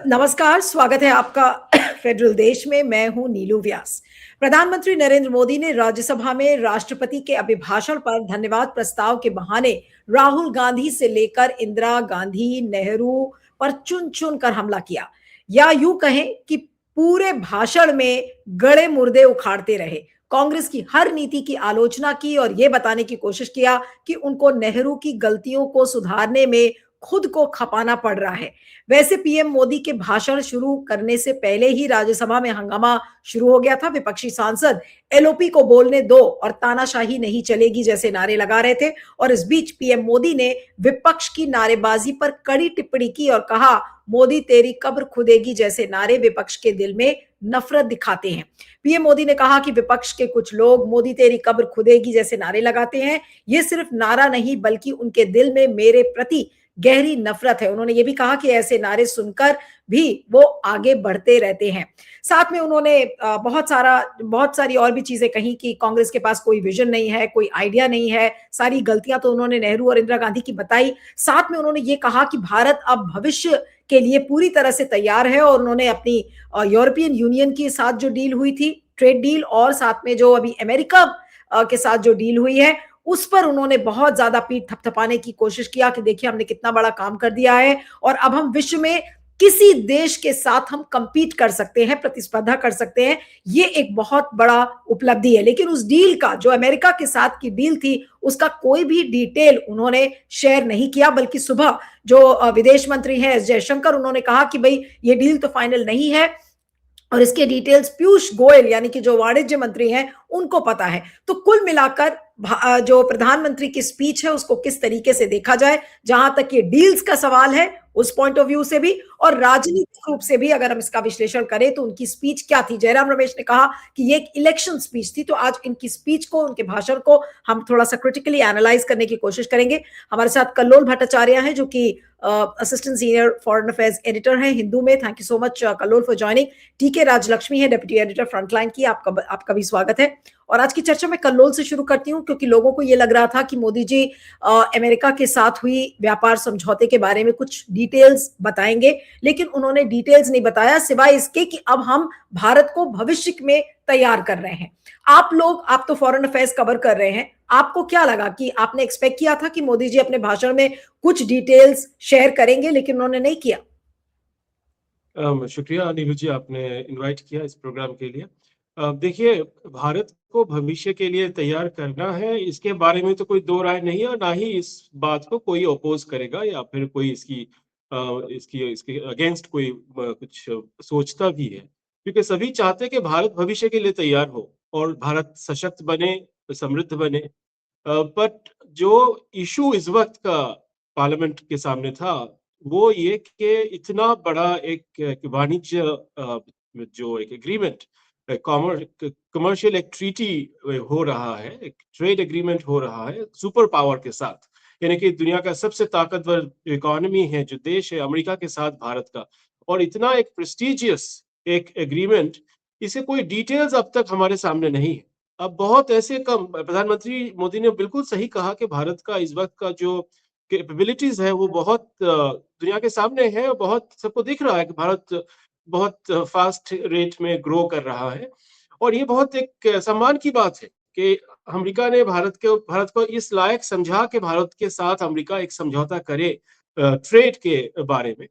नमस्कार, स्वागत है आपका फेडरल देश में। मैं हूं नीलू व्यास। प्रधानमंत्री नरेंद्र मोदी ने राज्यसभा में राष्ट्रपति के अभिभाषण पर धन्यवाद प्रस्ताव के बहाने राहुल गांधी से लेकर इंदिरा गांधी, नेहरू पर चुन चुन कर हमला किया, या यूं कहें कि पूरे भाषण में गड़े मुर्दे उखाड़ते रहे। कांग्रेस की हर नीति की आलोचना की और यह बताने की कोशिश किया कि उनको नेहरू की गलतियों को सुधारने में खुद को खपाना पड़ रहा है। वैसे पीएम मोदी के भाषण शुरू करने से पहले ही राज्यसभा में हंगामा शुरू हो गया था। विपक्षी सांसद एलओपी को बोलने दो और तानाशाही नहीं चलेगी जैसे नारे लगा रहे थे, और इस बीच पीएम मोदी ने विपक्ष की नारेबाजी पर कड़ी टिप्पणी की और कहा, मोदी तेरी कब्र खुदेगी जैसे नारे विपक्ष के दिल में नफरत दिखाते हैं। पीएम मोदी ने कहा कि विपक्ष के कुछ लोग मोदी तेरी कब्र खुदेगी जैसे नारे लगाते हैं। ये सिर्फ नारा नहीं बल्कि उनके दिल में मेरे प्रति गहरी नफरत है। उन्होंने ये भी कहा कि ऐसे नारे सुनकर भी वो आगे बढ़ते रहते हैं। साथ में उन्होंने बहुत सारी और भी चीजें कही कि कांग्रेस के पास कोई विजन नहीं है, कोई आइडिया नहीं है। सारी गलतियां तो उन्होंने नेहरू और इंदिरा गांधी की बताई। साथ में उन्होंने ये कहा कि भारत अब भविष्य के लिए पूरी तरह से तैयार है, और उन्होंने अपनी यूरोपियन यूनियन के साथ जो डील हुई थी, ट्रेड डील, और साथ में जो अभी अमेरिका के साथ जो डील हुई है, उस पर उन्होंने बहुत ज्यादा पीठ थपथपाने की कोशिश किया कि देखिए हमने कितना बड़ा काम कर दिया है और अब हम विश्व में किसी देश के साथ हम कंपीट कर सकते हैं, प्रतिस्पर्धा कर सकते हैं। ये एक बहुत बड़ा उपलब्धि है। लेकिन उस डील का, जो अमेरिका के साथ की डील थी, उसका कोई भी डिटेल उन्होंने शेयर नहीं किया, बल्कि सुबह जो विदेश मंत्री हैं एस जयशंकर, उन्होंने कहा कि भाई ये डील तो फाइनल नहीं है और इसके डिटेल्स पीयूष गोयल यानी कि जो वाणिज्य मंत्री हैं उनको पता है। तो कुल मिलाकर जो प्रधानमंत्री की स्पीच है उसको किस तरीके से देखा जाए, जहां तक ये डील्स का सवाल है उस पॉइंट ऑफ व्यू से भी, और राजनीतिक रूप से भी अगर हम इसका विश्लेषण करें तो उनकी स्पीच क्या थी। जयराम रमेश ने कहा कि ये एक इलेक्शन स्पीच थी। तो आज इनकी स्पीच को, उनके भाषण को हम थोड़ा सा क्रिटिकली एनालाइज करने की कोशिश करेंगे। हमारे साथ कल्लोल भट्टाचार्य हैं, जो कि assistant senior foreign affairs editor हैं हिंदू में। Thank you so much Kallol for joining. T K Rajalakshmi है, डेप्यूटी एडिटर फ्रंटलाइन की। आपका भी स्वागत है। और आज की चर्चा मैं कल्लोल से शुरू करती हूँ, क्योंकि लोगों को ये लग रहा था कि मोदी जी अमेरिका के साथ हुई व्यापार समझौते के बारे में कुछ डिटेल्स बताएंगे, लेकिन उन्होंने डिटेल्स नहीं बताया, सिवाय इसके कि अब हम भारत को भविष्य में तैयार कर रहे हैं। आप तो फॉरेन अफेयर्स कवर कर रहे हैं, आपको क्या लगा कि आपने एक्सपेक्ट किया था कि मोदी जी अपने भाषण में कुछ डिटेल्स शेयर करेंगे, लेकिन उन्होंने नहीं किया? शुक्रिया नीलू जी, आपने इनवाइट किया इस प्रोग्राम के लिए। देखिए, भारत को भविष्य के लिए तैयार करना है, इसके बारे में तो कोई दो राय नहीं है, और ना ही इस बात को कोई ओपोज करेगा या फिर कोई इसके अगेंस्ट कोई कुछ सोचता भी है, क्योंकि सभी चाहते हैं कि भारत भविष्य के लिए तैयार हो और भारत सशक्त बने, समृद्ध बने। बट जो इशू इस वक्त का पार्लियामेंट के सामने था वो ये कि इतना बड़ा एक वाणिज्य जो एक एग्रीमेंट, कमर्शियल एक ट्रीटी हो रहा है, एक ट्रेड एग्रीमेंट हो रहा है सुपर पावर के साथ, यानी कि दुनिया का सबसे ताकतवर इकोनॉमी है जो देश है अमेरिका के साथ भारत का, और इतना एक प्रेस्टिजियस एक एग्रीमेंट, इसे कोई डिटेल्स अब तक हमारे सामने नहीं है। अब बहुत ऐसे कम, प्रधानमंत्री मोदी ने बिल्कुल सही कहा कि भारत का इस वक्त का जो कैपेबिलिटीज है वो बहुत दुनिया के सामने है, और बहुत सबको दिख रहा है कि भारत बहुत फास्ट रेट में ग्रो कर रहा है। और ये बहुत एक सम्मान की बात है कि अमेरिका ने भारत को इस लायक समझा कि भारत के साथ अमेरिका एक समझौता करे ट्रेड के बारे में।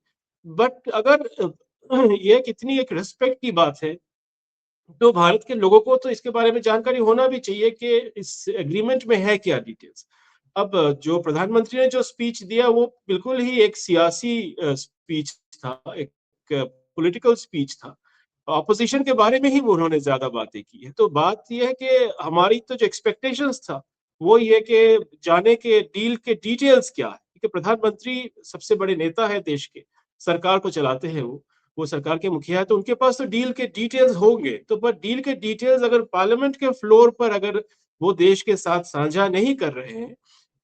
बट अगर ये कितनी एक रिस्पेक्ट की बात है, तो भारत के लोगों को तो इसके बारे में जानकारी होना भी चाहिए कि इस एग्रीमेंट में है क्या डिटेल्स। अब जो प्रधानमंत्री ने जो स्पीच दिया वो बिल्कुल ही एक सियासी स्पीच था, एक पॉलिटिकल स्पीच था। ऑपोजिशन के बारे में ही उन्होंने ज्यादा बातें की है। तो बात यह है कि हमारी तो जो एक्सपेक्टेशंस था वो ये कि जाने के डील के डिटेल्स क्या है, क्योंकि प्रधानमंत्री सबसे बड़े नेता है देश के, सरकार को चलाते हैं वो सरकार के मुखिया है, तो उनके पास तो डील के डिटेल्स होंगे। तो पर डील के डिटेल्स अगर पार्लियामेंट के फ्लोर पर अगर वो देश के साथ साझा नहीं कर रहे हैं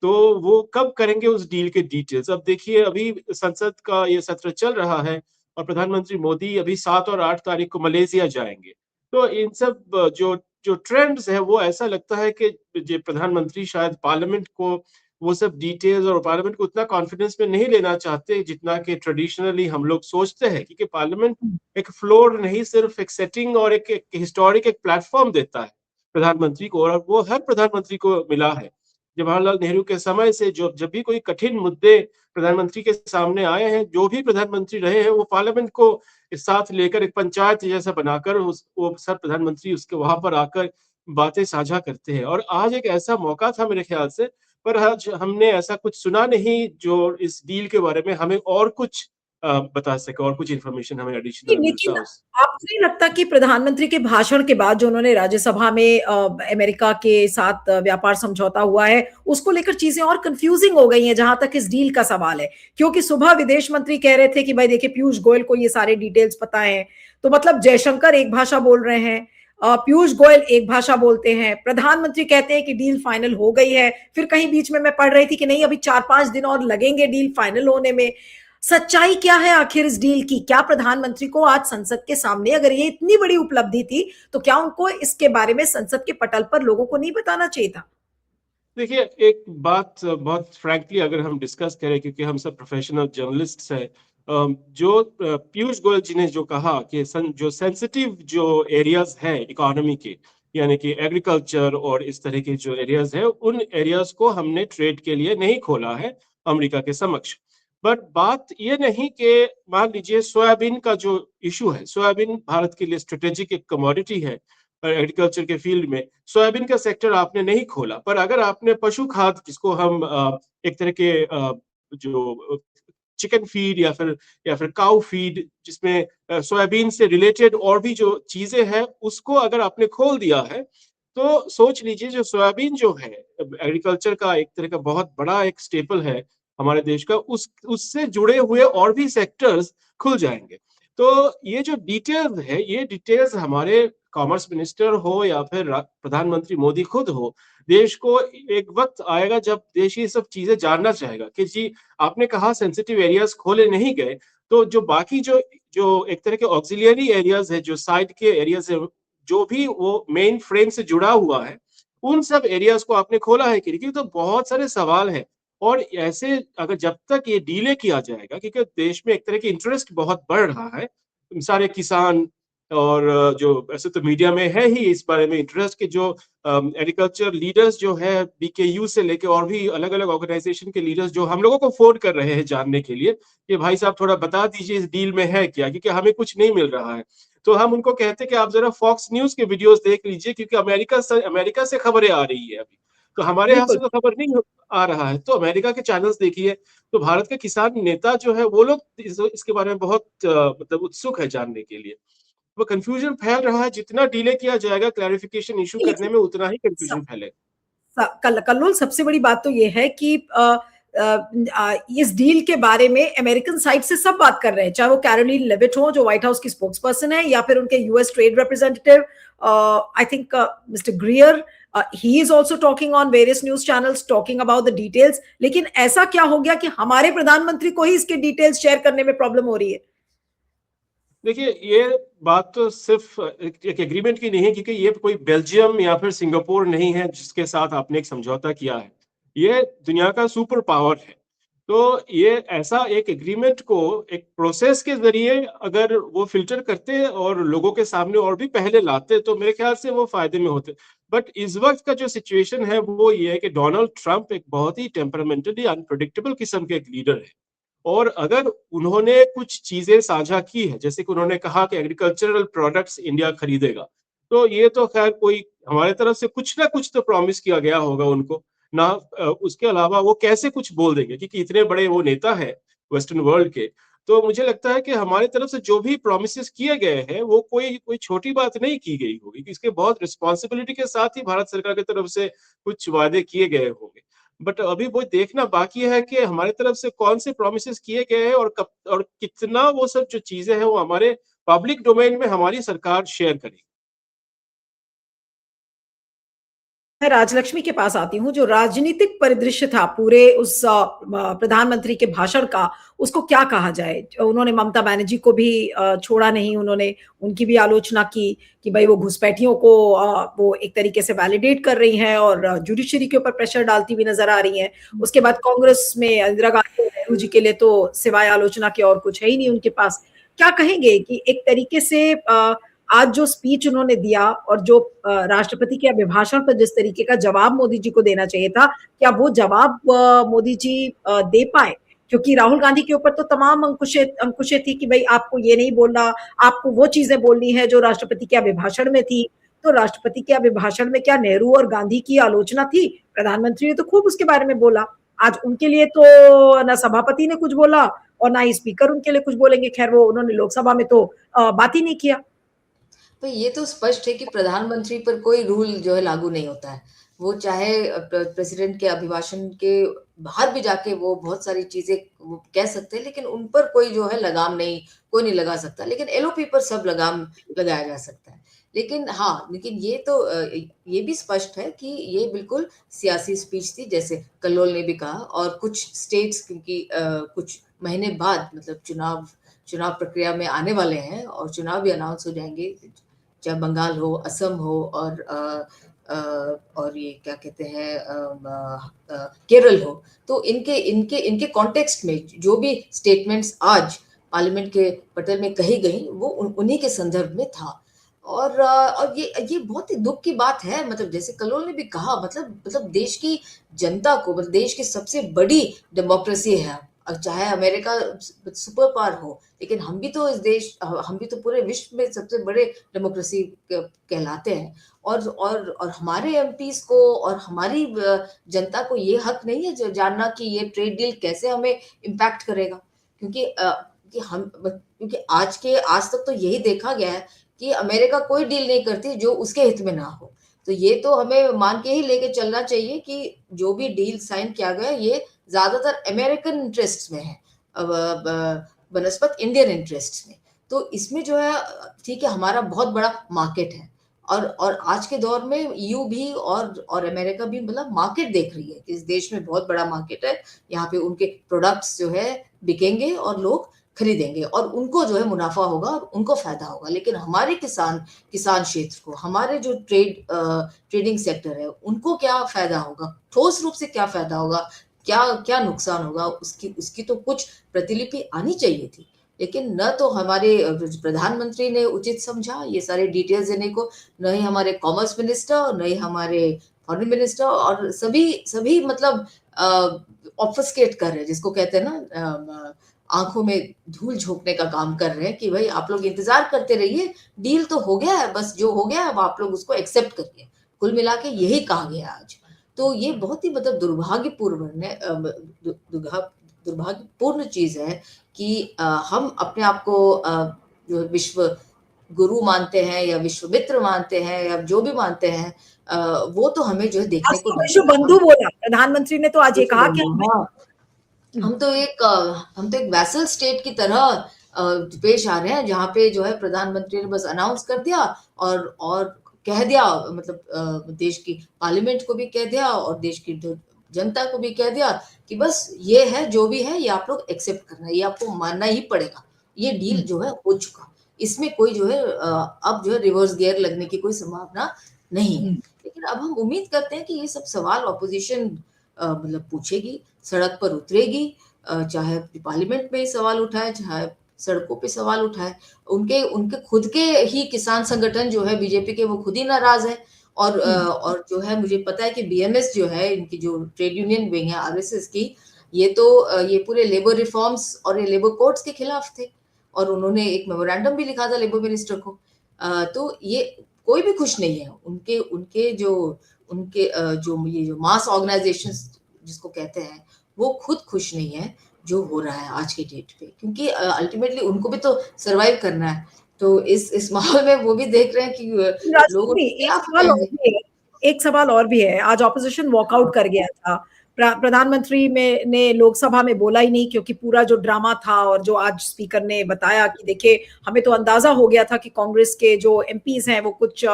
तो वो कब करेंगे उस डील के डिटेल्स। अब देखिए, अभी संसद का ये सत्र चल रहा है और प्रधानमंत्री मोदी अभी 7 और 8 तारीख को मलेशिया जाएंगे। तो इन सब जो ट्रेंड्स है वो ऐसा लगता है कि जो प्रधानमंत्री शायद पार्लियामेंट को वो सब डिटेल्स और पार्लियामेंट को उतना कॉन्फिडेंस में नहीं लेना चाहते जितना कि ट्रेडिशनली हम लोग सोचते हैं, क्योंकि पार्लियामेंट एक फ्लोर नहीं, सिर्फ एक सेटिंग और एक हिस्टोरिक एक प्लेटफॉर्म देता है प्रधानमंत्री को, और वो हर प्रधानमंत्री को मिला है। जवाहरलाल नेहरू के समय से जो जब भी कोई कठिन मुद्दे प्रधानमंत्री के सामने आए हैं, जो भी प्रधानमंत्री रहे हैं, वो पार्लियामेंट को साथ लेकर एक पंचायत जैसा बनाकर वो सब प्रधानमंत्री उसके वहां पर आकर बातें साझा करते हैं। और आज एक ऐसा मौका था मेरे ख्याल से, पर आज हमने ऐसा कुछ सुना नहीं जो इस डील के बारे में हमें और कुछ बता सके, और कुछ इन्फॉर्मेशन हमें एडिशनल लेकिन मिलता उस। आपको नहीं लगता कि प्रधानमंत्री के भाषण के बाद जो उन्होंने राज्यसभा में अमेरिका के साथ व्यापार समझौता हुआ है, उसको लेकर चीजें और कंफ्यूजिंग हो गई हैं जहां तक इस डील का सवाल है? क्योंकि सुबह विदेश मंत्री कह रहे थे कि भाई देखिए पीयूष गोयल को ये सारे डिटेल्स पता है, तो मतलब जयशंकर एक भाषा बोल रहे हैं, पीयूष गोयल एक भाषा बोलते हैं, प्रधानमंत्री कहते हैं कि डील फाइनल हो गई है, फिर कहीं बीच में मैं पढ़ रही थी कि नहीं अभी 4-5 दिन और लगेंगे डील फाइनल होने में। सच्चाई क्या है आखिर इस डील की? क्या प्रधानमंत्री को आज संसद के सामने, अगर ये इतनी बड़ी उपलब्धि थी, तो क्या उनको इसके बारे में संसद के पटल पर लोगों को नहीं बताना चाहिए था? देखिए, एक बात बहुत फ्रैंकली अगर हम डिस्कस करें, क्योंकि हम सब प्रोफेशनल जर्नलिस्ट्स हैं, जो पीयूष गोयल जी ने जो कहा कि जो सेंसिटिव जो एरियाज हैं इकोनॉमी के, यानी कि एग्रीकल्चर और इस तरह के जो एरियाज हैं, उन एरियाज को हमने ट्रेड के लिए नहीं खोला है अमेरिका के समक्ष। बट बात ये नहीं कि मान लीजिए सोयाबीन का जो इशू है, सोयाबीन भारत के लिए स्ट्रेटेजिक एक कमोडिटी है एग्रीकल्चर के फील्ड में, सोयाबीन का सेक्टर आपने नहीं खोला, पर अगर आपने पशु खाद, जिसको हम एक तरह के जो चिकन फीड या फिर काउ फीड, जिसमें सोयाबीन से रिलेटेड और भी जो चीजें हैं, उसको अगर आपने खोल दिया है, तो सोच लीजिए जो सोयाबीन जो है एग्रीकल्चर का एक तरह का बहुत बड़ा एक स्टेपल है हमारे देश का, उससे जुड़े हुए और भी सेक्टर्स खुल जाएंगे। तो ये जो डिटेल्स है, ये डिटेल्स हमारे कॉमर्स मिनिस्टर हो या फिर प्रधानमंत्री मोदी खुद हो, देश को एक वक्त आएगा जब देश ये सब चीजें जानना चाहेगा कि जी आपने कहा सेंसिटिव एरियाज खोले नहीं गए, तो जो बाकी जो जो एक तरह के ऑक्सिलियरी एरियाज है, जो साइड के एरियाज है, जो भी वो मेन फ्रेम से जुड़ा हुआ है, उन सब एरियाज को आपने खोला है कि नहीं? क्योंकि तो बहुत सारे सवाल हैं। और ऐसे अगर जब तक ये डीले किया जाएगा, क्योंकि देश में एक तरह की इंटरेस्ट बहुत बढ़ रहा है, सारे किसान और जो ऐसे तो मीडिया में है ही इस बारे में इंटरेस्ट के, जो एग्रीकल्चर लीडर्स जो है बीकेयू से लेके और भी अलग अलग ऑर्गेनाइजेशन के लीडर्स जो हम लोगों को फोन कर रहे हैं जानने के लिए कि भाई साहब थोड़ा बता दीजिए इस डील में है क्या, क्योंकि हमें कुछ नहीं मिल रहा है। तो हम उनको कहते हैं कि आप जरा फॉक्स न्यूज के वीडियोस देख लीजिए, क्योंकि अमेरिका से खबरें आ रही है अभी, तो हमारे यहाँ से बिल्कुल। तो खबर नहीं आ रहा है। तो अमेरिका के चैनल्स देखिए, तो भारत के किसान नेता जो है वो लोग इसके बारे में बहुत मतलब उत्सुक है जानने के लिए। वो कंफ्यूजन फैल रहा है, जितना डिले किया जाएगा क्लैरिफिकेशन इशू करने में, उतना ही कंफ्यूजन फैलेगा। कल्लोल, सबसे बड़ी बात तो ये है कि इस डील के बारे में अमेरिकन साइड से सब बात कर रहे हैं, चाहे वो कैरोलिन लेविट हो जो व्हाइट हाउस की स्पोक्स पर्सन है, या फिर उनके US trade representative I think mister ग्रियर, he is also talking on various news channels talking about the details. लेकिन ऐसा क्या हो गया कि हमारे प्रधानमंत्री को ही इसके डिटेल्स शेयर करने में प्रॉब्लम हो रही है? देखिए, ये बात तो सिर्फ एक एग्रीमेंट की नहीं है, क्योंकि ये कोई बेल्जियम या फिर सिंगापुर नहीं है जिसके साथ आपने एक समझौता किया है। ये दुनिया का सुपर पावर है। तो ये ऐसा एक एग्रीमेंट को एक प्रोसेस के जरिए अगर वो फिल्टर करते और लोगों के सामने और भी पहले लाते, तो मेरे ख्याल से वो फायदे में होते। बट इस वक्त का जो सिचुएशन है वो ये है कि डोनाल्ड ट्रंप एक बहुत ही टेम्परामेंटली अनप्रेडिक्टेबल किस्म के एक लीडर है। और अगर उन्होंने कुछ चीजें साझा की है, जैसे कि उन्होंने कहा कि एग्रीकल्चरल प्रोडक्ट्स इंडिया खरीदेगा, तो ये तो खैर कोई हमारे तरफ से कुछ ना कुछ तो प्रॉमिस किया गया होगा उनको ना। उसके अलावा वो कैसे कुछ बोल देंगे, क्योंकि इतने बड़े वो नेता है वेस्टर्न वर्ल्ड के। तो मुझे लगता है कि हमारे तरफ से जो भी प्रोमिस किए गए हैं वो कोई कोई छोटी बात नहीं की गई होगी, इसके बहुत रिस्पॉन्सिबिलिटी के साथ ही भारत सरकार की तरफ से कुछ वादे किए गए होंगे। बट अभी वो देखना बाकी है कि हमारे तरफ से कौन से प्रोमिस किए गए हैं और कब और कितना वो सब जो चीजें हैं वो हमारे पब्लिक डोमेन में हमारी सरकार शेयर करेगी। मैं राजलक्ष्मी के पास आती हूँ। जो राजनीतिक परिदृश्य था पूरे उस प्रधानमंत्री के भाषण का, उसको क्या कहा जाए? उन्होंने ममता बनर्जी को भी छोड़ा नहीं, उन्होंने उनकी भी आलोचना की कि भई वो घुसपैठियों को वो एक तरीके से वैलिडेट कर रही हैं और जुडिशरी के ऊपर प्रेशर डालती हुई नज़र आ रही हैं। उसके बाद कांग्रेस में इंदिरा गांधी और नेहरू जी के लिए तो सिवाय आलोचना के और कुछ है ही नहीं उनके पास। क्या कहेंगे कि एक तरीके से आज जो स्पीच उन्होंने दिया और जो राष्ट्रपति के अभिभाषण पर जिस तरीके का जवाब मोदी जी को देना चाहिए था, क्या वो जवाब मोदी जी दे पाए? क्योंकि राहुल गांधी के ऊपर तो तमाम अंकुशें थी कि भाई आपको ये नहीं बोलना, आपको वो चीजें बोलनी है जो राष्ट्रपति के अभिभाषण में थी। तो राष्ट्रपति के अभिभाषण में क्या नेहरू और गांधी की आलोचना थी? प्रधानमंत्री ने तो खूब उसके बारे में बोला। आज उनके लिए तो ना सभापति ने कुछ बोला और ना ही स्पीकर उनके लिए कुछ बोलेंगे। खैर वो उन्होंने लोकसभा में तो बात ही नहीं किया। तो ये तो स्पष्ट है कि प्रधानमंत्री पर कोई रूल जो है लागू नहीं होता है। वो चाहे प्रेसिडेंट के अभिभाषण के बाहर भी जाके वो बहुत सारी चीजें वो कह सकते हैं, लेकिन उन पर कोई जो है लगाम नहीं, कोई नहीं लगा सकता। लेकिन एलओपी पर सब लगाम लगाया जा सकता है। लेकिन हाँ, लेकिन ये तो ये भी स्पष्ट है कि ये बिल्कुल सियासी स्पीच थी, जैसे कल्लोल ने भी कहा। और कुछ स्टेट्स क्योंकि कुछ महीने बाद मतलब चुनाव प्रक्रिया में आने वाले हैं और चुनाव भी अनाउंस हो जाएंगे, चाहे बंगाल हो, असम हो और ये क्या कहते हैं केरल हो। तो इनके इनके इनके कॉन्टेक्स्ट में जो भी स्टेटमेंट्स आज पार्लियामेंट के पटल में कही गई वो उन्हीं के संदर्भ में था। और ये बहुत ही दुख की बात है। मतलब जैसे कलोल ने भी कहा, मतलब देश की जनता को, मतलब देश की सबसे बड़ी डेमोक्रेसी है, चाहे अमेरिका सुपर पावर हो, लेकिन हम भी तो पूरे विश्व में सबसे बड़े डेमोक्रेसी कहलाते हैं। और हमारे एमपीज को और हमारी जनता को ये हक नहीं है जो जानना कि ये ट्रेड डील कैसे हमें इम्पैक्ट करेगा। क्योंकि आज तक तो यही देखा गया है कि अमेरिका कोई डील नहीं करती जो उसके हित में ना हो। तो ये तो हमें मान के ही लेके चलना चाहिए कि जो भी डील साइन किया गया ये ज्यादातर अमेरिकन इंटरेस्ट में है बनस्पत इंडियन इंटरेस्ट में। तो इसमें जो है ठीक है, हमारा बहुत बड़ा मार्केट है और आज के दौर में ईयू भी और अमेरिका भी मतलब मार्केट देख रही है कि इस देश में बहुत बड़ा मार्केट है, यहाँ पे उनके प्रोडक्ट्स जो है बिकेंगे और लोग खरीदेंगे और उनको जो है मुनाफा होगा और उनको फायदा होगा। लेकिन हमारे किसान क्षेत्र को, हमारे जो ट्रेडिंग सेक्टर है, उनको क्या फायदा होगा, ठोस रूप से क्या फायदा होगा, क्या नुकसान होगा, उसकी तो कुछ प्रतिलिपि आनी चाहिए थी। लेकिन न तो हमारे प्रधानमंत्री ने उचित समझा ये सारे डिटेल्स देने को, न ही हमारे कॉमर्स मिनिस्टर, न ही हमारे फॉरेन मिनिस्टर, और सभी मतलब ऑब्फस्केट कर रहे हैं, जिसको कहते हैं ना आंखों में धूल झोंकने का काम कर रहे हैं कि भाई आप लोग इंतजार करते रहिए, डील तो हो गया है, बस जो हो गया है आप लोग उसको एक्सेप्ट करिए। कुल मिला के यही कहा गया आज। तो ये बहुत ही मतलब दुर्भाग्यपूर्ण चीज है कि हम अपने आप को जो विश्व गुरु मानते हैं या विश्व मित्र मानते हैं या जो भी मानते हैं, वो तो हमें जो है देखने को विश्व बंधु बोला प्रधानमंत्री ने, तो आज ये कहा कि हम तो एक वैसल स्टेट की तरह पेश आ रहे हैं, जहाँ पे जो है प्रधानमंत्री ने बस अनाउंस कर दिया और कह दिया, मतलब देश की पार्लियामेंट को भी कह दिया और देश की जनता को भी कह दिया कि बस ये है, जो भी है ये आप लोग एक्सेप्ट करना है, ये आपको मानना ही पड़ेगा, ये डील जो है हो चुका। इसमें कोई जो है अब जो है रिवर्स गियर लगने की कोई संभावना नहीं है। लेकिन अब हम उम्मीद करते हैं कि ये सब सवाल ऑपोजिशन मतलब पूछेगी, सड़क पर उतरेगी, चाहे पार्लियामेंट में सवाल उठाए, चाहे सड़कों पे सवाल उठाए। उनके खुद के ही किसान संगठन जो है बीजेपी के, वो खुद ही नाराज है। और जो है मुझे पता है कि बीएमएस जो है, इनकी जो ट्रेड यूनियन विंग है आरएसएस की, ये पूरे लेबर रिफॉर्म्स और ये लेबर कोड्स के खिलाफ थे और उन्होंने एक मेमोरेंडम भी लिखा था लेबर मिनिस्टर को। तो ये कोई भी खुश नहीं है। उनके जो मास ऑर्गेनाइजेशंस जिसको कहते हैं, वो खुद खुश नहीं है जो हो रहा है आज के डेट पे, क्योंकि अल्टीमेटली उनको भी तो सरवाइव करना है। तो इस माहौल में वो भी देख रहे हैं कि लोग एक सवाल और भी है। आज ऑपोजिशन वॉकआउट कर गया था, प्रधानमंत्री ने लोकसभा में बोला ही नहीं, क्योंकि पूरा जो ड्रामा था और जो आज स्पीकर ने बताया कि देखिए हमें तो अंदाजा हो गया था कि कांग्रेस के जो एमपीज हैं वो कुछ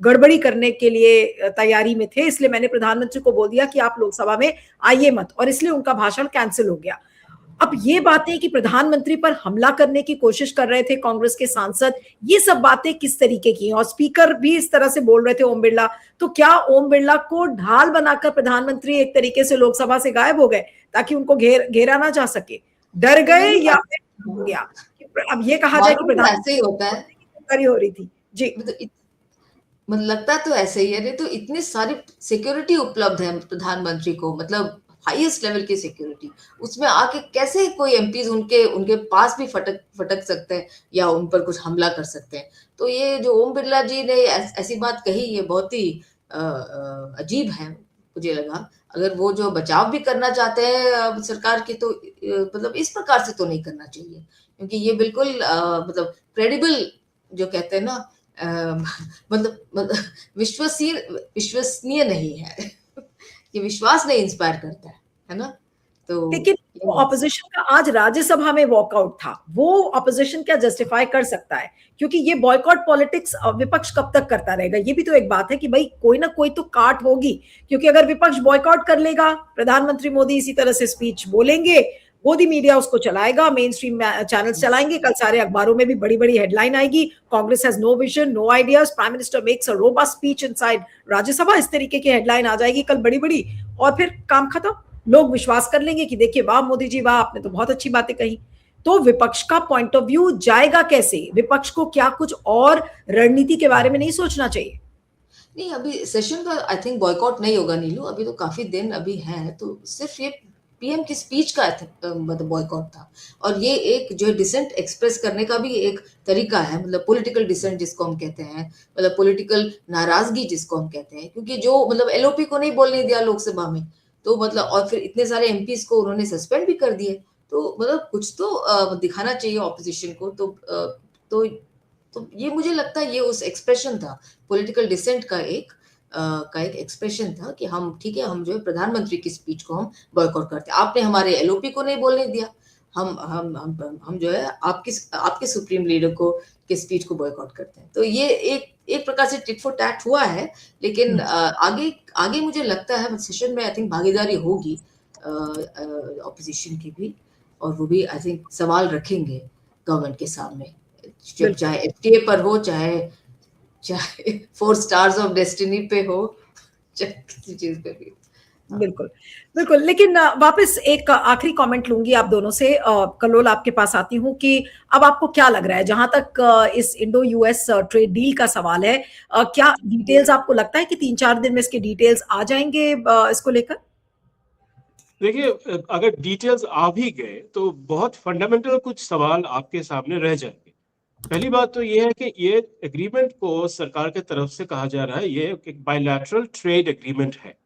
गड़बड़ी करने के लिए तैयारी में थे, इसलिए मैंने प्रधानमंत्री को बोल दिया कि आप लोकसभा में आइए मत, और इसलिए उनका भाषण कैंसिल हो गया। अब ये बातें कि प्रधानमंत्री पर हमला करने की कोशिश कर रहे थे कांग्रेस के सांसद, ये सब बातें किस तरीके की हैं? और स्पीकर भी इस तरह से बोल रहे थे, ओम बिरला, तो क्या ओम बिरला को ढाल बनाकर प्रधानमंत्री एक तरीके से लोकसभा से गायब हो गए ताकि उनको घेरा ना जा सके? डर गए या फिर हो गया? अब ये कहा जाए कि प्रधानमंत्री ऐसे ही होता है, हो रही थी जी, मतलब लगता तो ऐसे ही है। नहीं तो इतने सारे सिक्योरिटी उपलब्ध है प्रधानमंत्री को, मतलब हाईएस्ट लेवल की सिक्योरिटी, उसमें आके कैसे कोई एमपीज उनके उनके पास भी फटक सकते हैं या उन पर कुछ हमला कर सकते हैं। तो ये जो ओम बिरला जी ने ऐसी बात कही, ये बहुत ही अजीब है मुझे लगा। अगर वो जो बचाव भी करना चाहते हैं सरकार की, तो मतलब इस प्रकार से तो नहीं करना चाहिए, क्योंकि ये बिल्कुल मतलब क्रेडिबल जो कहते हैं ना, मतलब विश्वसनीय नहीं है। ये विश्वास नहीं इंस्पायर करता है ना? तो लेकिन ऑपोजिशन का आज राज्यसभा में वॉकआउट था, वो ऑपोजिशन क्या जस्टिफाई कर सकता है? क्योंकि ये बॉयकॉट पॉलिटिक्स विपक्ष कब तक करता रहेगा? ये भी तो एक बात है कि भाई कोई ना कोई तो काट होगी, क्योंकि अगर विपक्ष बॉयकॉट कर लेगा, प्रधानमंत्री मोदी इसी तरह से स्पीच बोलेंगे, मोदी मीडिया उसको चलाएगा, मेन स्ट्रीम चैनल्स चलाएंगे, कल सारे अखबारों में भी बड़ी बड़ी हेडलाइन आएगी, Congress has no vision, no ideas, prime minister makes a robust speech inside Rajya Sabha, इस तरीके की हेडलाइन आ जाएगी कल बड़ी बड़ी, और फिर काम खत्म। लोग विश्वास कर लेंगे कि देखिए वाह मोदी जी वाह, आपने तो बहुत अच्छी बातें कही। तो विपक्ष का पॉइंट ऑफ व्यू जाएगा कैसे? विपक्ष को क्या कुछ और रणनीति के बारे में नहीं सोचना चाहिए? नहीं, अभी सेशन का आई थिंक बॉयकॉट नहीं होगा नीलू, अभी तो काफी दिन अभी है, तो सिर्फ ये पीएम की स्पीच का मतलब बॉयकॉट था। और ये एक जो डिसेंट एक्सप्रेस करने का भी एक तरीका है, मतलब पॉलिटिकल डिसेंट जिसको हम कहते हैं, मतलब पॉलिटिकल नाराजगी जिसको हम कहते हैं, क्योंकि जो मतलब एलओपी को नहीं बोलने दिया लोकसभा में, तो मतलब और फिर इतने सारे एमपीज को उन्होंने सस्पेंड भी कर दिए, तो मतलब कुछ तो दिखाना चाहिए ऑपोजिशन को। तो तो ये मुझे लगता है ये उस एक्सप्रेशन था, पॉलिटिकल डिसेंट का एक एक्सप्रेशन था कि हम ठीक है, हम जो है प्रधानमंत्री की स्पीच को हम बॉयकॉट करते हैं, आपने हमारे एलओपी को नहीं बोलने दिया, हम जो है आपके सुप्रीम लीडर को के स्पीच को बॉयकॉट करते हैं। तो ये एक प्रकार से टिट फॉर टैट हुआ है, लेकिन आगे आगे मुझे लगता है सेशन में आई थिंक भागीदारी होगी ऑपोजिशन की भी, और वो भी आई थिंक सवाल रखेंगे गवर्नमेंट के सामने, जब चाहे एफटीए पर हो, चाहे 4 स्टार्स ऑफ डेस्टिनी पे हो, चाहे किसी चीज पे भी। बिल्कुल, बिल्कुल। लेकिन वापस एक आखिरी कमेंट लूंगी आप दोनों से। कलोल, आपके पास आती हूँ कि अब आपको क्या लग रहा है, जहां तक इस इंडो यूएस ट्रेड डील का सवाल है, क्या डिटेल्स आपको लगता है कि 3-4 दिन में इसके डिटेल्स आ जाएंगे इसको लेकर? देखिए, अगर डिटेल्स आ भी गए तो बहुत फंडामेंटल कुछ सवाल आपके सामने रह जाएंगे। पहली बात तो ये है कि ये एग्रीमेंट को सरकार के तरफ से कहा जा रहा है, ये एक बायलैटरल ट्रेड एग्रीमेंट है,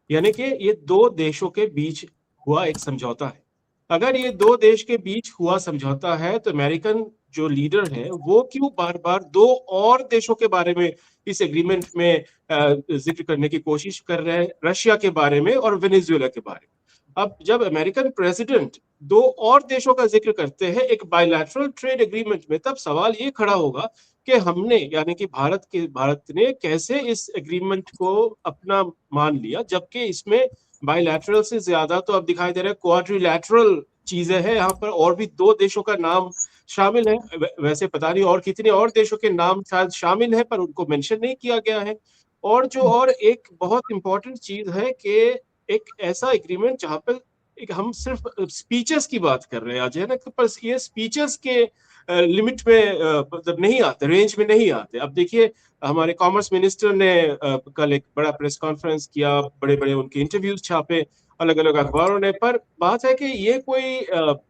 यानी कि ये दो देशों के बीच हुआ एक समझौता है। अगर ये दो देश के बीच हुआ समझौता है तो अमेरिकन जो लीडर है वो क्यों बार बार दो और देशों के बारे में इस एग्रीमेंट में जिक्र करने की कोशिश कर रहे हैं, रशिया के बारे में और वेनेजुएला के बारे में। अब जब अमेरिकन प्रेसिडेंट दो और देशों का जिक्र करते हैं एक बायलैटरल ट्रेड एग्रीमेंट में, तब सवाल ये खड़ा होगा कि हमने यानी कि भारत ने कैसे इस एग्रीमेंट को अपना मान लिया, जबकि इसमें बायलैटरल से ज्यादा तो अब दिखाई दे रहा है क्वाड्रिलैटरल चीजें हैं। यहाँ पर और भी दो देशों का नाम शामिल है, वैसे पता नहीं और कितने और देशों के नाम शायद शामिल है पर उनको मेंशन नहीं किया गया है। और एक बहुत इंपॉर्टेंट चीज है कि एक ऐसा एग्रीमेंट जहां पर हम सिर्फ स्पीचेस की बात कर रहे हैं आज, है ना, पर ये स्पीचेस के लिमिट में मतलब नहीं आते, रेंज में नहीं आते। अब देखिए, हमारे कॉमर्स मिनिस्टर ने कल एक बड़ा प्रेस कॉन्फ्रेंस किया, बड़े बड़े उनके इंटरव्यूज छापे अलग अलग अखबारों ने, पर बात है कि ये कोई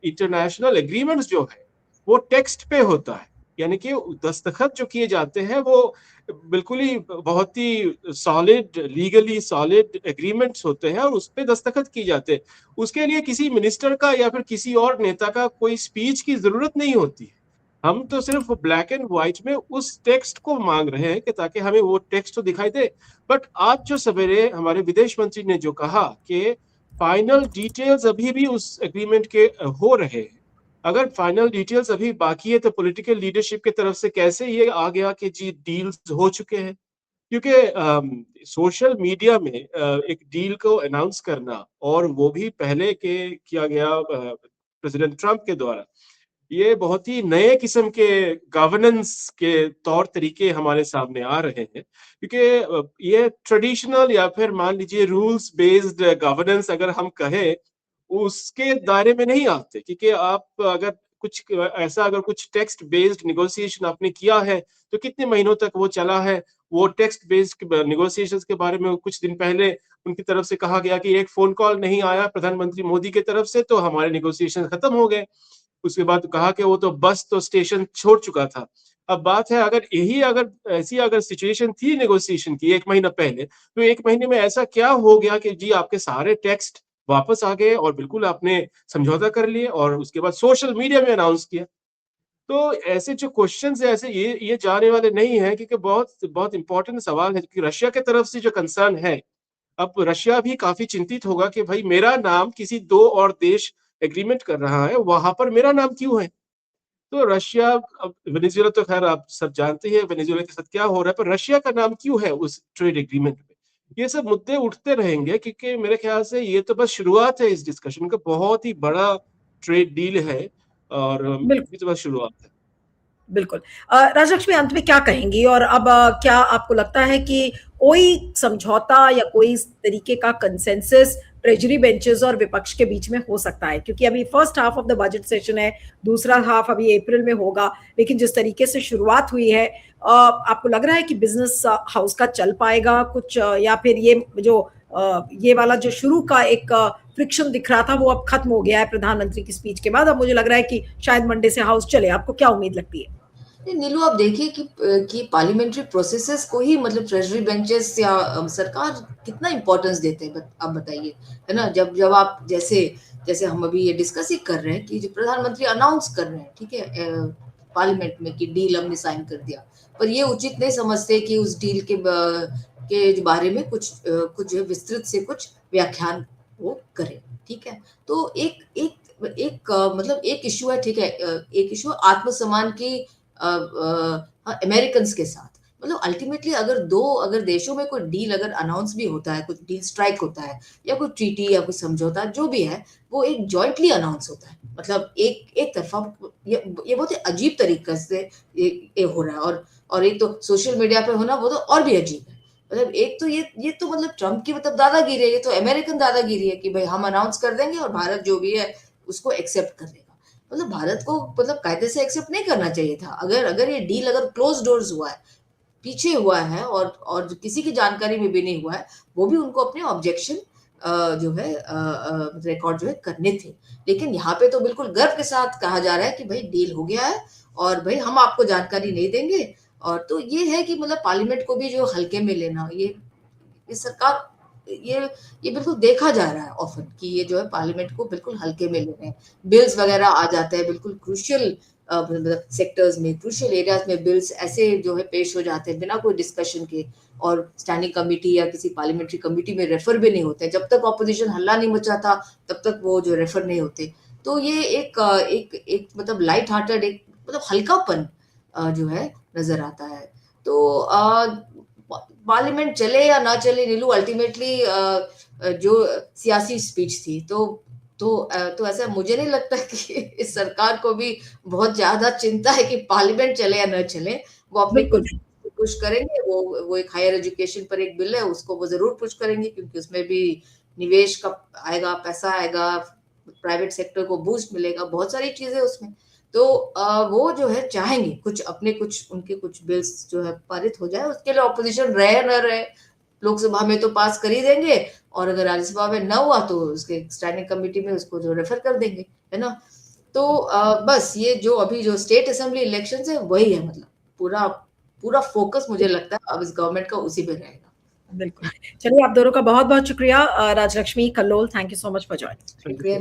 इंटरनेशनल एग्रीमेंट्स जो है वो टेक्स्ट पे होता है, यानी कि दस्तखत जो किए जाते हैं वो बिल्कुल ही बहुत ही सॉलिड, लीगली सॉलिड एग्रीमेंट्स होते हैं और उस पर दस्तखत की जाते हैं। उसके लिए किसी मिनिस्टर का या फिर किसी और नेता का कोई स्पीच की जरूरत नहीं होती है। हम तो सिर्फ ब्लैक एंड व्हाइट में उस टेक्स्ट को मांग रहे हैं कि ताकि हमें वो टेक्स्ट तो दिखाई दे। बट आज जो सवेरे हमारे विदेश मंत्री ने जो कहा कि फाइनल डिटेल्स अभी भी उस एग्रीमेंट के हो रहे हैं, अगर फाइनल डिटेल्स अभी बाकी है तो पॉलिटिकल लीडरशिप की तरफ से कैसे ये आ गया कि जी डील्स हो चुके हैं? क्योंकि सोशल मीडिया में एक डील को अनाउंस करना और वो भी पहले के किया गया प्रेसिडेंट ट्रंप के द्वारा, ये बहुत ही नए किस्म के गवर्नेंस के तौर तरीके हमारे सामने आ रहे हैं, क्योंकि ये ट्रेडिशनल या फिर मान लीजिए रूल्स बेस्ड गवर्नेंस अगर हम कहें, उसके दायरे में नहीं आते, क्योंकि आप अगर कुछ ऐसा अगर कुछ टेक्स्ट बेस्ड नेगोशिएशन आपने किया है तो कितने महीनों तक वो चला है। वो टेक्स्ट बेस्ड नेगोशिएशंस के बारे में कुछ दिन पहले उनकी तरफ से कहा गया कि एक फोन कॉल नहीं आया प्रधानमंत्री मोदी की तरफ से तो हमारे नेगोशिएशन खत्म हो गए। उसके बाद कहा कि वो तो बस तो स्टेशन छोड़ चुका था। अब बात है अगर ऐसी अगर सिचुएशन थी नेगोशिएशन की 1 महीना पहले, तो 1 महीने में ऐसा क्या हो गया कि जी आपके सारे टेक्स्ट वापस आ गए और बिल्कुल आपने समझौता कर लिए और उसके बाद सोशल मीडिया में अनाउंस किया। तो ऐसे जो क्वेश्चंस है ऐसे ये जाने वाले नहीं है, क्योंकि बहुत बहुत इंपॉर्टेंट सवाल है कि रशिया के तरफ से जो कंसर्न है, अब रशिया भी काफी चिंतित होगा कि भाई मेरा नाम किसी 2 और देश एग्रीमेंट कर रहा है, वहां पर मेरा नाम क्यों है? तो रशिया, अब वेनेजुएला तो खैर आप सब जानते हैं वेनेजुएला के साथ क्या हो रहा है, पर रशिया का नाम क्यों है उस ट्रेड एग्रीमेंट में? ये सब मुद्दे उठते रहेंगे, क्योंकि मेरे ख्याल से ये तो बस शुरुआत है इस डिस्कशन का, बहुत ही बड़ा ट्रेड डील है और बिल्कुल। ये तो बस शुरुआत है। बिल्कुल। राजलक्ष्मी अंत में क्या कहेंगी और अब क्या आपको लगता है कि कोई समझौता या कोई इस तरीके का कंसेंसस ट्रेजरी बेंचेस और विपक्ष के बीच में हो सकता है? क्योंकि अभी first half of the budget session है, दूसरा हाफ अभी अप्रैल में होगा, लेकिन जिस तरीके से शुरुआत हुई है, आपको लग रहा है कि बिजनेस हाउस का चल पाएगा कुछ, या फिर ये वाला जो शुरू का एक फ्रिक्शन दिख रहा था वो अब खत्म हो गया है प्रधानमंत्री की स्पीच के बाद, अब मुझे लग रहा है कि शायद मंडे से हाउस चले? आपको क्या उम्मीद लगती है? नहीं, नीलू आप देखिए कि पार्लियामेंट्री प्रोसेसेस को ही मतलब ट्रेजरी बेंचेस या सरकार कितना इंपॉर्टेंस देते हैं, आप बताइए, है ना? जब आप जैसे जैसे हम अभी ये डिस्कस ही कर रहे हैं कि जो प्रधानमंत्री अनाउंस कर रहे हैं, ठीक है, पार्लियामेंट में कि डील हमने साइन कर दिया, पर ये उचित नहीं समझते कि उस डील के बारे में कुछ जो है विस्तृत से कुछ व्याख्यान वो करें, ठीक है? तो मतलब एक इश्यू है, ठीक है, एक इश्यू आत्मसम्मान की अमेरिकन्स के साथ, मतलब अल्टीमेटली अगर देशों में कोई डील अगर अनाउंस भी होता है, कुछ डील स्ट्राइक होता है या कोई ट्रीटी या कोई समझौता जो भी है, वो एक जॉइंटली अनाउंस होता है, मतलब एक तरफा। ये बहुत ही अजीब तरीके से ये हो रहा है, और एक तो सोशल मीडिया पे होना वो तो और भी अजीब है। मतलब एक तो ये तो मतलब ट्रम्प की मतलब दादागिरी है, ये तो अमेरिकन दादागिरी है कि भाई हम अनाउंस कर देंगे और भारत जो भी है उसको एक्सेप्ट कर लेगा। मतलब भारत को मतलब कायदे से एक्सेप्ट नहीं करना चाहिए था। अगर ये डील अगर क्लोज डोर्स हुआ है, पीछे हुआ है और किसी की जानकारी में भी नहीं हुआ है, वो भी उनको अपने ऑब्जेक्शन जो है रिकॉर्ड जो है करने थे। लेकिन यहाँ पे तो बिल्कुल गर्व के साथ कहा जा रहा है कि भाई डील हो गया है और भाई हम आपको जानकारी नहीं देंगे। और तो ये है कि मतलब पार्लियामेंट को भी जो हल्के में लेना, ये सरकार ये ये बिल्कुल देखा जा रहा है ऑफन कि ये जो है पार्लियामेंट को बिल्कुल हल्के में ले रहे हैं। बिल्स वगैरह आ जाते हैं बिल्कुल क्रूशियल मतलब सेक्टर्स में, क्रूशियल एरियाज में बिल्स ऐसे जो है पेश हो जाते हैं बिना कोई डिस्कशन के, और स्टैंडिंग कमेटी या किसी पार्लियामेंट्री कमेटी में रेफर भी नहीं होते। जब तक ऑपोजिशन हल्ला नहीं मचाता तब तक वो जो रेफर नहीं होते। तो ये एक मतलब लाइट हार्टेड, एक मतलब हल्कापन जो है नजर आता है। तो पार्लियामेंट चले या ना चले नीलू, अल्टीमेटली जो सियासी स्पीच थी तो ऐसा मुझे नहीं लगता कि इस सरकार को भी बहुत ज्यादा चिंता है कि पार्लियामेंट चले या ना चले। वो अपने बिल्कुल। पुश करेंगे, वो एक हायर एजुकेशन पर एक बिल है उसको वो जरूर पुश करेंगे, क्योंकि उसमें भी निवेश का आएगा, पैसा आएगा, प्राइवेट सेक्टर को बूस्ट मिलेगा, बहुत सारी चीजें उसमें। तो वो जो है चाहेंगे कुछ उनके कुछ बिल्स जो है पारित हो जाए, उसके लिए ऑपोजिशन रहे न रहे, लोकसभा में तो पास कर ही देंगे, और अगर राज्यसभा में न हुआ तो उसके स्टैंडिंग कमेटी में उसको जो रेफर कर देंगे, है ना? तो बस ये जो अभी जो स्टेट असेंबली इलेक्शंस है वही है, मतलब पूरा फोकस मुझे लगता है अब इस गवर्नमेंट का उसी पे रहेगा। बिल्कुल। चलिए, आप दोनों का बहुत-बहुत शुक्रिया। Rajalakshmi Kallol, thank you so much for joining. शुक्रिया।